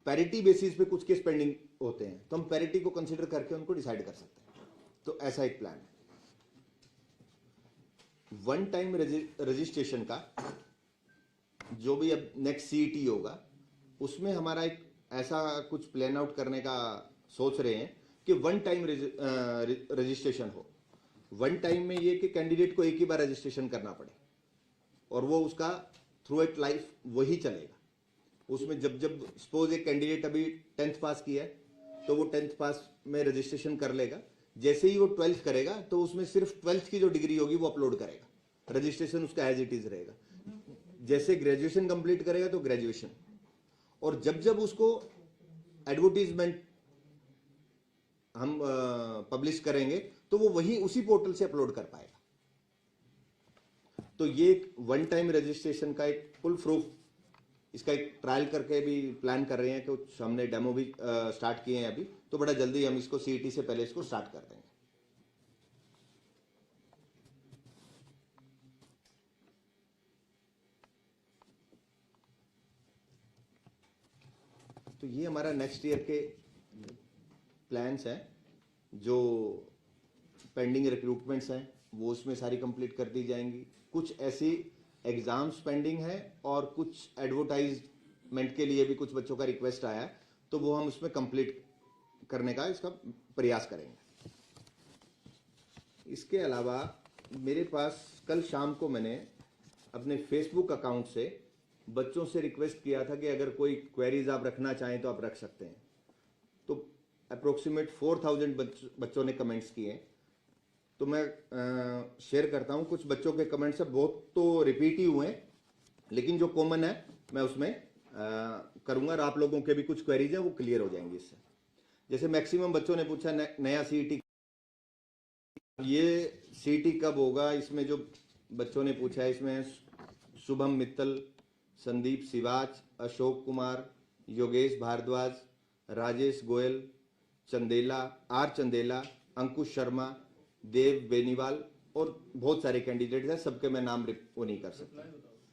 Parity basis पे कुछ case pending होते हैं, तो हम पैरिटी को कंसिडर करके उनको डिसाइड कर सकते हैं। तो ऐसा एक प्लान है। वन टाइम रजिस्ट्रेशन का जो भी अब नेक्स्ट सीईटी होगा, उसमें हमारा एक ऐसा कुछ प्लान आउट करने का सोच रहे हैं कि वन टाइम रजिस्ट्रेशन हो। वन टाइम में ये कि कैंडिडेट को एक ही बार रजिस्ट्रेशन करना पड़े और वो उसका थ्रू इट लाइफ वही चलेगा। उसमें जब जब सपोज एक कैंडिडेट अभी 10th पास किया है तो वो 10th पास में रजिस्ट्रेशन कर लेगा। जैसे ही वो 12th करेगा तो उसमें सिर्फ 12th की जो डिग्री होगी वो अपलोड करेगा, रजिस्ट्रेशन उसका एज इट इज रहेगा। जैसे ग्रेजुएशन कंप्लीट करेगा तो ग्रेजुएशन, और जब जब उसको एडवर्टीजमेंट हम पब्लिश करेंगे तो वो वही उसी पोर्टल से अपलोड कर पाएगा। तो ये एक वन टाइम रजिस्ट्रेशन का एक फुल प्रूफ, इसका एक ट्रायल करके भी प्लान कर रहे हैं, कुछ हमने डेमो भी स्टार्ट किए हैं अभी, तो बड़ा जल्दी हम इसको सीईटी से पहले इसको स्टार्ट कर देंगे। तो ये हमारा नेक्स्ट ईयर के प्लान्स हैं। जो पेंडिंग रिक्रूटमेंट्स हैं वो उसमें सारी कंप्लीट कर दी जाएंगी। कुछ ऐसी एग्जाम्स पेंडिंग है और कुछ एडवर्टाइजमेंट के लिए भी कुछ बच्चों का रिक्वेस्ट आया है, तो वो हम उसमें कंप्लीट करने का इसका प्रयास करेंगे। इसके अलावा मेरे पास कल शाम को मैंने अपने फेसबुक अकाउंट से बच्चों से रिक्वेस्ट किया था कि अगर कोई क्वेरीज आप रखना चाहें तो आप रख सकते हैं। तो अप्रोक्सीमेट 4000 बच्चों ने कमेंट्स किए। तो मैं शेयर करता हूं, कुछ बच्चों के कमेंट्स है, बहुत तो रिपीट ही हुए हैं, लेकिन जो कॉमन है मैं उसमें करूंगा और आप लोगों के भी कुछ क्वेरीज हैं वो क्लियर हो जाएंगी इससे। जैसे मैक्सिमम बच्चों ने पूछा नया सीईटी, ये सीईटी कब होगा। इसमें जो बच्चों ने पूछा है इसमें शुभम मित्तल, संदीप सिवाच, अशोक कुमार, योगेश भारद्वाज, राजेश गोयल, चंदेला, आर चंदेला, अंकुश शर्मा, देव बेनीवाल और बहुत सारे कैंडिडेट हैं। सबके मैं नाम वो नहीं कर सकता।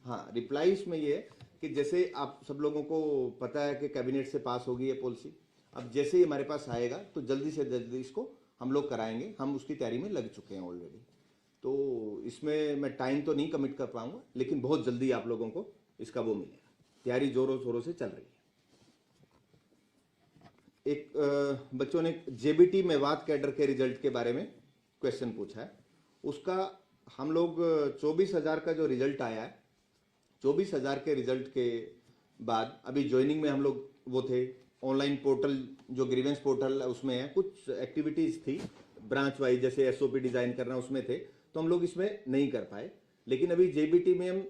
हाँ, रिप्लाई इसमें ये है कि जैसे आप सब लोगों को पता है कि कैबिनेट से पास होगी ये पॉलिसी, अब जैसे ही हमारे पास आएगा तो जल्दी से जल्दी इसको हम लोग कराएंगे। हम उसकी तैयारी में लग चुके हैं ऑलरेडी। तो इसमें मैं टाइम तो नहीं कमिट कर पाऊंगा, लेकिन बहुत जल्दी आप लोगों को इसका वो मिलेगा। तैयारी जोरों शोरों से चल रही है। एक बच्चों ने जेबीटी मेवात कैडर के रिजल्ट के बारे में क्वेश्चन पूछा है। उसका हम लोग 24,000 का जो रिजल्ट आया है, 24,000 के रिजल्ट के बाद अभी ज्वाइनिंग में हम लोग वो थे, ऑनलाइन पोर्टल जो ग्रीवेंस पोर्टल है उसमें है, कुछ एक्टिविटीज थी ब्रांच वाइज, जैसे एसओपी डिजाइन करना उसमें थे, तो हम लोग इसमें नहीं कर पाए। लेकिन अभी जेबीटी में हम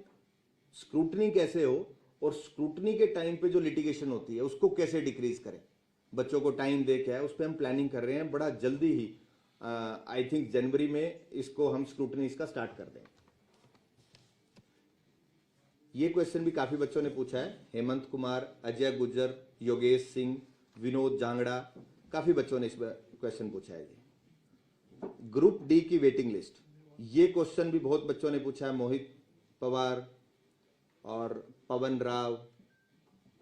स्क्रूटनी कैसे हो और स्क्रूटनी के टाइम पे जो लिटिगेशन होती है उसको कैसे डिक्रीज करें, बच्चों को टाइम दे के है, उस पर हम प्लानिंग कर रहे हैं। बड़ा जल्दी ही आई थिंक जनवरी में इसको हम स्क्रूटनी इसका स्टार्ट कर देंगे। ये क्वेश्चन भी काफी बच्चों ने पूछा है। हेमंत कुमार, अजय गुज्जर, योगेश सिंह, विनोद जांगड़ा, काफी बच्चों ने इस क्वेश्चन पूछा है। जी, ग्रुप डी की वेटिंग लिस्ट, ये क्वेश्चन भी बहुत बच्चों ने पूछा है। मोहित पवार और पवन राव,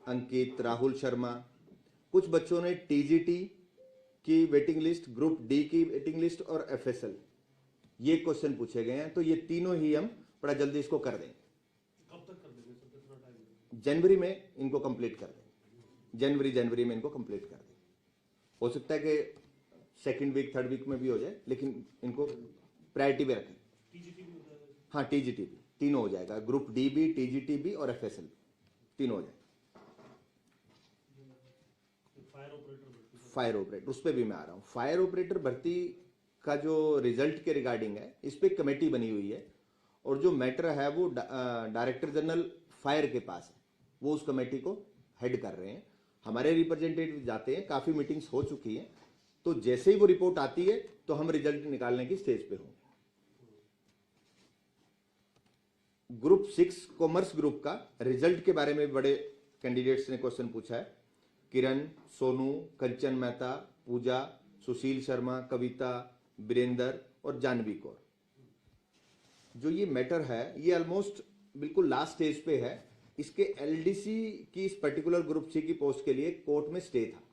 अंकित, राहुल शर्मा, कुछ बच्चों ने टीजीटी की वेटिंग लिस्ट, ग्रुप डी की वेटिंग लिस्ट और एफएसएल, ये क्वेश्चन पूछे गए हैं। तो ये तीनों ही हम बड़ा जल्दी इसको कर देंगे। कब तक कर देंगे सर, कितना टाइम? जनवरी में इनको कंप्लीट कर देंगे। जनवरी में इनको कंप्लीट कर देंगे। हो सकता है कि सेकंड वीक थर्ड वीक में भी हो जाए, लेकिन इनको प्रायोरिटी में रखें। टीजीटी भी हो जाएगा? हाँ, टीजीटी भी, तीनों हो जाएगा। ग्रुप डी भी, टीजीटी भी और एफएसएल तीनों हो जाएगा। फायर ऑपरेटर, उस पर भी मैं आ रहा हूँ। फायर ऑपरेटर भर्ती का जो रिजल्ट के रिगार्डिंग है, इस पर कमेटी बनी हुई है और जो मैटर है वो डायरेक्टर जनरल फायर के पास है, वो उस कमेटी को हेड कर रहे हैं। हमारे रिप्रेजेंटेटिव जाते हैं, काफ़ी मीटिंग्स हो चुकी हैं, तो जैसे ही वो रिपोर्ट आती है तो हम रिजल्ट निकालने की स्टेज पे होंगे। ग्रुप 6 कॉमर्स ग्रुप का रिजल्ट के बारे में बड़े कैंडिडेट्स ने क्वेश्चन पूछा है। किरण, सोनू, कंचन मेहता, पूजा, सुशील शर्मा, कविता, वीरेंद्र और जानवी कौर। जो ये मैटर है ये ऑलमोस्ट बिल्कुल लास्ट स्टेज पे है। इसके एलडीसी की इस पर्टिकुलर ग्रुप सी की पोस्ट के लिए कोर्ट में स्टे था।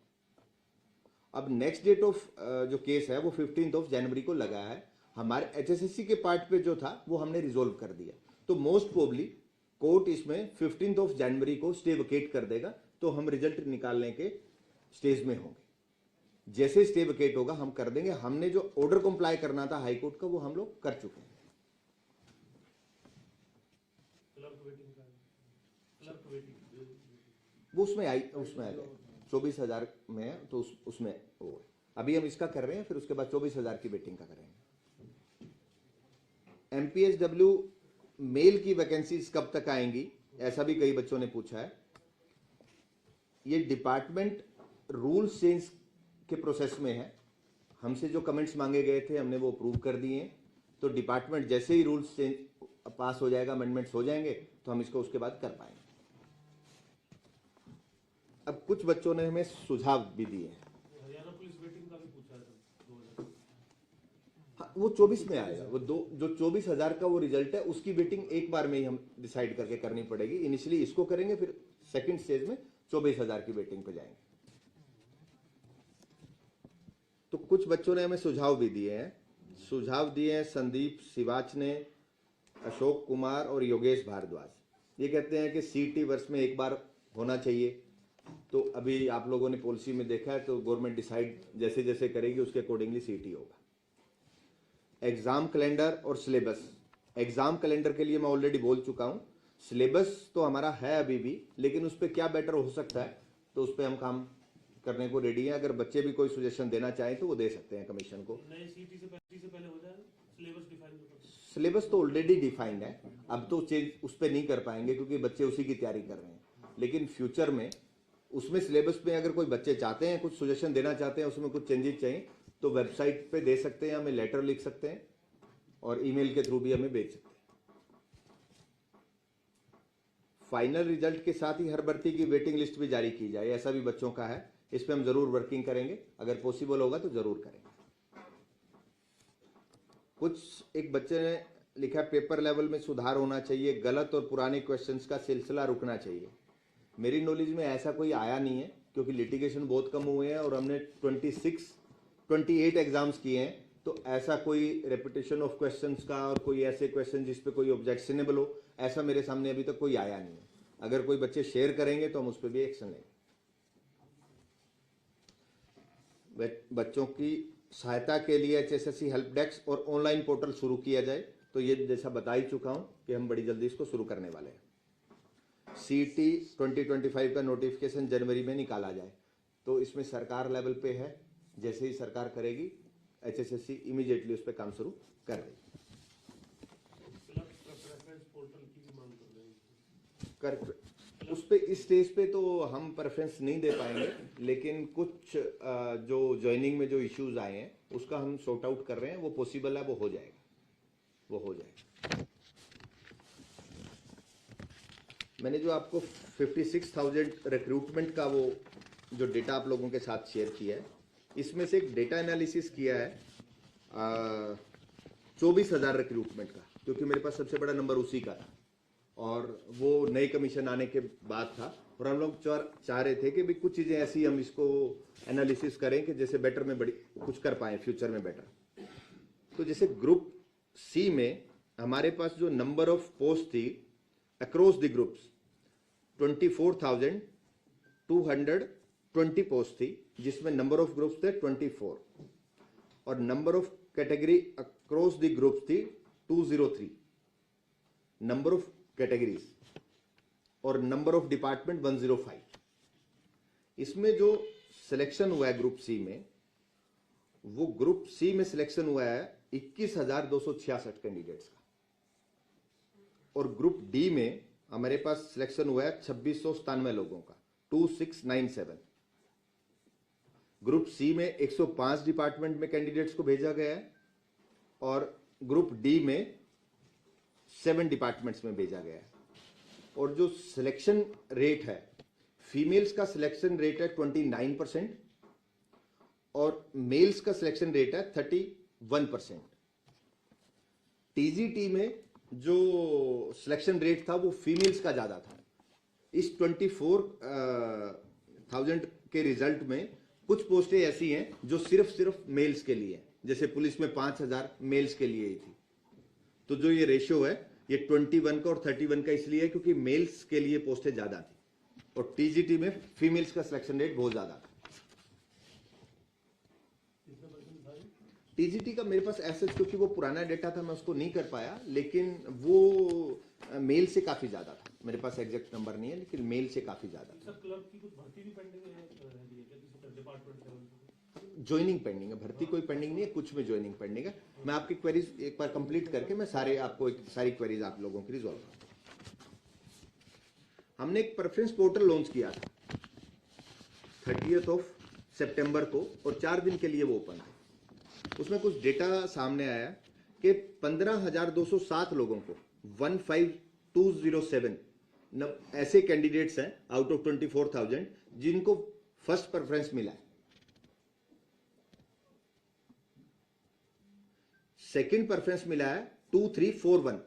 अब नेक्स्ट डेट ऑफ जो केस है वो 15 जनवरी को लगा है। हमारे एचएसएससी के पार्ट पे जो था वो हमने रिजोल्व कर दिया, तो मोस्ट प्रोबेबली कोर्ट इसमें 15 जनवरी को स्टे वेकेट कर देगा, तो हम रिजल्ट निकालने के स्टेज में होंगे। जैसे स्टे वेकेट होगा हम कर देंगे। हमने जो ऑर्डर कंप्लाई करना था हाई कोर्ट का वो हम लोग कर चुके हैं। क्लर्क वेटिंग का क्लर्क वेटिंग वो उसमें आ गया 24,000 में है, तो उसमें वो है। अभी हम इसका कर रहे हैं, फिर उसके बाद 24,000 की वेटिंग का करेंगे। एमपीएसडब्ल्यू मेल की वैकेंसीज कब तक आएंगी, ऐसा भी कई बच्चों ने पूछा है। ये डिपार्टमेंट रूल्स चेंज के प्रोसेस में है। हमसे जो कमेंट्स मांगे गए थे हमने वो अप्रूव कर दिए हैं, तो डिपार्टमेंट जैसे ही रूल्स चेंज पास हो जाएगा, अमेंडमेंट्स हो जाएंगे, तो हम इसको उसके बाद कर पाएंगे। अब कुछ बच्चों ने हमें सुझाव भी दिए हैं। हरियाणा पुलिस वेटिंग का भी पूछा है सर 2000। हाँ, वो 24 में आएगा। वो जो 24,000 का वो रिजल्ट है उसकी वेटिंग एक बार में ही हम डिसाइड करके करनी पड़ेगी। इनिशियली इसको करेंगे, फिर सेकंड स्टेज में 24,000 की वेटिंग पे जाएंगे। तो कुछ बच्चों ने हमें सुझाव भी दिए हैं। सुझाव दिए हैं संदीप सिवाच ने, अशोक कुमार और योगेश भारद्वाज। ये कहते हैं कि सीटी वर्ष में एक बार होना चाहिए। तो अभी आप लोगों ने पॉलिसी में देखा है, तो गवर्नमेंट डिसाइड जैसे जैसे करेगी उसके अकॉर्डिंगली सीटी होगा। एग्जाम कैलेंडर और सिलेबस। एग्जाम कैलेंडर के लिए मैं ऑलरेडी बोल चुका हूं। सिलेबस तो हमारा है अभी भी, लेकिन उस पर क्या बेटर हो सकता है तो उस पर हम काम करने को रेडी है। अगर बच्चे भी कोई सजेशन देना चाहें तो वो दे सकते हैं कमीशन को। नए सीटी से पहले हो जाएगा सिलेबस डिफाइन होगा। सिलेबस तो ऑलरेडी डिफाइंड है, अब तो चेंज उस पर नहीं कर पाएंगे क्योंकि बच्चे उसी की तैयारी कर रहे हैं। लेकिन फ्यूचर में उसमें सिलेबस में अगर कोई बच्चे चाहते हैं, कुछ सजेशन देना चाहते हैं, उसमें कुछ चेंजेस चाहिए, तो वेबसाइट पे दे सकते हैं, हमें लेटर लिख सकते हैं और ईमेल के थ्रू भी हमें भेज सकते हैं। फाइनल रिजल्ट के साथ ही हर भर्ती की वेटिंग लिस्ट भी जारी की जाए, ऐसा भी बच्चों का है। इस पर हम जरूर वर्किंग करेंगे, अगर पॉसिबल होगा तो जरूर करेंगे। कुछ एक बच्चे ने लिखा पेपर लेवल में सुधार होना चाहिए, गलत और पुराने क्वेश्चंस का सिलसिला रुकना चाहिए। मेरी नॉलेज में ऐसा कोई आया नहीं है, क्योंकि लिटिगेशन बहुत कम हुए हैं और हमने 28 एग्जाम्स किए हैं, तो ऐसा कोई रेपिटेशन ऑफ क्वेश्चंस का और कोई ऐसे क्वेश्चन जिस पे कोई ऑब्जेक्शनेबल हो, ऐसा मेरे सामने अभी तक कोई आया नहीं है। अगर कोई बच्चे शेयर करेंगे तो हम उस पर भी एक्शन लेंगे। बच्चों की सहायता के लिए एचएसएससी हेल्प डेस्क और ऑनलाइन पोर्टल शुरू किया जाए, तो ये जैसा बता ही चुका हूं कि हम बड़ी जल्दी इसको शुरू करने वाले हैं। सीटी 2025 का नोटिफिकेशन जनवरी में निकाला जाए, तो इसमें सरकार लेवल पे है। जैसे ही सरकार करेगी एचएसएससी इमीडिएटली उस पर काम शुरू कर देगी। प्रेफरेंस पोर्टल की भी मांग कर रहे हैं। उस पे इस स्टेज पे तो हम प्रेफरेंस नहीं दे पाएंगे, लेकिन कुछ जो ज्वाइनिंग में जो इश्यूज आए हैं उसका हम सॉर्ट आउट कर रहे हैं। वो पॉसिबल है, वो हो जाएगा। मैंने जो आपको 56,000 रिक्रूटमेंट का वो जो डेटा आप लोगों के साथ शेयर किया है, इसमें से एक डेटा एनालिसिस किया है 24,000 रिक्रूटमेंट का, क्योंकि मेरे पास सबसे बड़ा नंबर उसी का था और वो नई कमीशन आने के बाद था। और हम लोग चाह रहे थे कि भी कुछ चीज़ें ऐसी हम इसको एनालिसिस करें कि जैसे बेटर में बड़ी कुछ कर पाएँ फ्यूचर में बेटर। तो जैसे ग्रुप सी में हमारे पास जो नंबर ऑफ पोस्ट थी अक्रॉस द ग्रुप्स 24,220 पोस्ट थी, जिसमें नंबर ऑफ ग्रुप्स थे 24 और number of category across the groups थी 203 नंबर ऑफ कैटेगरीज और नंबर ऑफ डिपार्टमेंट 105। इसमें जो सिलेक्शन हुआ है ग्रुप सी में, वो ग्रुप सी में सिलेक्शन हुआ है 21,266 कैंडिडेट्स का, और ग्रुप डी में हमारे पास सिलेक्शन हुआ है 2697 लोगों का 2697। ग्रुप सी में 105 डिपार्टमेंट में कैंडिडेट्स को भेजा गया है और ग्रुप डी में 7 डिपार्टमेंट्स में भेजा गया है। और जो सिलेक्शन रेट है, फीमेल्स का सिलेक्शन रेट है 29% और मेल्स का सिलेक्शन रेट है 31%। टीजीटी में जो सिलेक्शन रेट था वो फीमेल्स का ज्यादा था, इस 24,000 के रिजल्ट में कुछ पोस्टें ऐसी हैं जो सिर्फ मेल्स के लिए हैं, जैसे पुलिस में 5,000 मेल्स के लिए ही थी। तो जो ये रेशियो है ये 21 का और 31 का इसलिए है क्योंकि मेल्स के लिए पोस्टें ज्यादा थी और टीजीटी में फीमेल्स का सिलेक्शन रेट बहुत ज्यादा था। कितने परसेंट था ये? टीजीटी का मेरे पास ऐसा, क्योंकि वो पुराना डेटा था मैं उसको नहीं कर पाया, लेकिन वो मेल से काफी ज्यादा था। मेरे पास एग्जैक्ट नंबर नहीं है, लेकिन मेल से काफी ज्यादा था। सर क्लर्क की कुछ भर्ती भी पेंडिंग है क्या किसी डिपार्टमेंट लेवल पे? ज्वाइनिंग पेंडिंग है, भर्ती कोई पेंडिंग नहीं है, कुछ में ज्वाइनिंग पेंडिंग है। मैं आपकी क्वेरीज एक बार कंप्लीट करके मैं सारी क्वेरीज आप लोगों की रिजॉल्व करूंगा। हमने एक प्रेफरेंस पोर्टल लॉन्च किया था 30 सितंबर को और 4 दिन के लिए वो ओपन है। उसमें कुछ डेटा सामने आया कि 15,207 लोगों को 15,207 ऐसे कैंडिडेट्स हैं आउट ऑफ 24,000 जिनको फर्स्ट प्रेफरेंस मिला है। सेकंड प्रेफरेंस मिला है 2341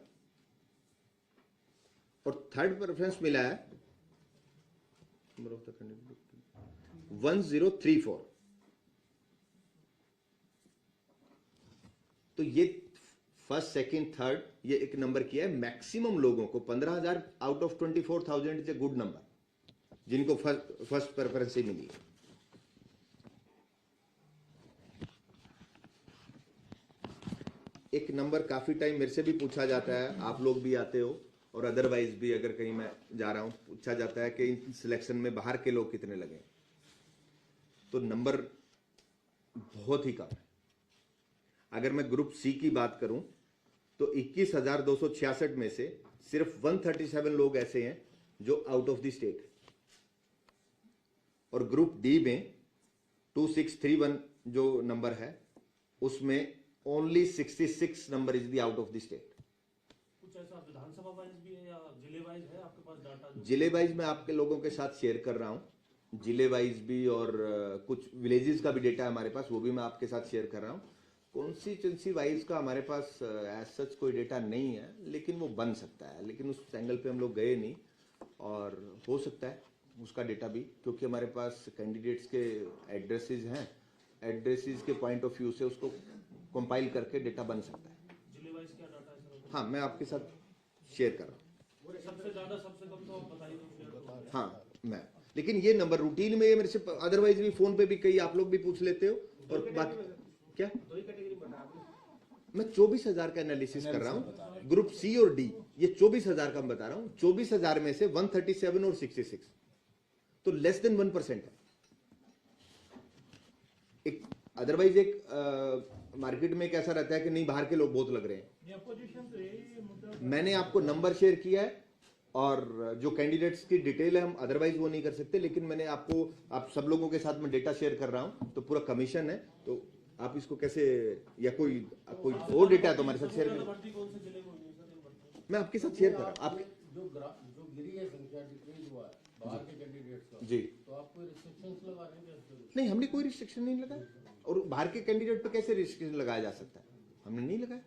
और थर्ड प्रेफरेंस मिला है 1034। तो ये फर्स्ट सेकंड थर्ड ये एक नंबर किया है। मैक्सिमम लोगों को 15,000 out of 24,000 is a good number जिनको फर्स्ट प्रेफरेंस ही मिली है। एक नंबर काफी टाइम मेरे से भी पूछा जाता है, आप लोग भी आते हो और अदरवाइज भी अगर कहीं मैं जा रहा हूं पूछा जाता है कि इन सिलेक्शन में बाहर के लोग कितने लगे। तो नंबर बहुत ही कम है। अगर मैं ग्रुप सी की बात करूं तो 21,266 में से सिर्फ 137 लोग ऐसे हैं जो आउट ऑफ द स्टेट है और ग्रुप डी में 2631 जो नंबर है उसमें only 66 number is the out of the state. कुछ ऐसा विधानसभा वाइज भी है या जिले वाइज है आपके पास डाटा? जिले वाइज मैं आपके लोगों के साथ शेयर कर रहा हूं, जिले वाइज भी और कुछ विलेजेस का भी डेटा है हमारे पास, वो भी मैं आपके साथ शेयर कर रहा हूं। कॉन्स्टिट्यूंसी वाइज का हमारे पास एज सच कोई डेटा नहीं है, लेकिन वो बन सकता है, लेकिन उस एंगल पे हम लोग गए नहीं और हो सकता है उसका डेटा भी, क्योंकि हमारे पास कैंडिडेट्स के एड्रेसेस हैं, एड्रेसेस के पॉइंट ऑफ व्यू से उसको कंपाइल करके डेटा बन सकता है। जिले वाइज क्या डाटा है सर? हाँ मैं आपके साथ शेयर कर रहा हूँ। सबसे ज्यादा सबसे कम तो आप बताइए तो शेयर तो। हाँ मैं, लेकिन ये नंबर रूटीन में ये मेरे से अदरवाइज भी फोन पे भी कई आप लोग भी पूछ लेते हो और बाकी क्या दो ही कैटेगरी बता आपने? मैं 24,000 का एनालिसिस कर रहा हूँ, ग्रुप सी और डी, ये 24,000 का मैं बता रहा हूँ। 24,000 में से 137 और 66 तो लेस देन 1% है। एक अदरवाइज एक मार्केट में एक ऐसा रहता है कि नहीं बाहर के लोग बहुत लग रहे हैं। ये अपोजिशन तो यही मुद्दा। मैंने आपको नंबर शेयर किया है और जो कैंडिडेट्स की डिटेल है हम अदरवाइज वो नहीं कर सकते, लेकिन मैंने आपको आप सब लोगों के साथ में डेटा शेयर कर रहा हूं तो पूरा कमीशन है, तो आप इसको कैसे या कोई और डेटा है तो हमारे साथ शेयर करें। भर्ती कौन से जिले में होनी है सर? ये भर्ती मैं आपके साथ शेयर कर रहा हूँ। आप जो गिरी है संख्या डिक्रीज हुआ है बाहर के कैंडिडेट्स का, जी तो आप कोई रिस्ट्रिक्शंस लगा रहे हैं क्या इसके लिए? नहीं, हमने कोई रिस्ट्रिक्शन नहीं लगाया और बाहर के कैंडिडेट पे कैसे रिस्ट्रिक्शन लगाया जा सकता है, हमने नहीं लगाया।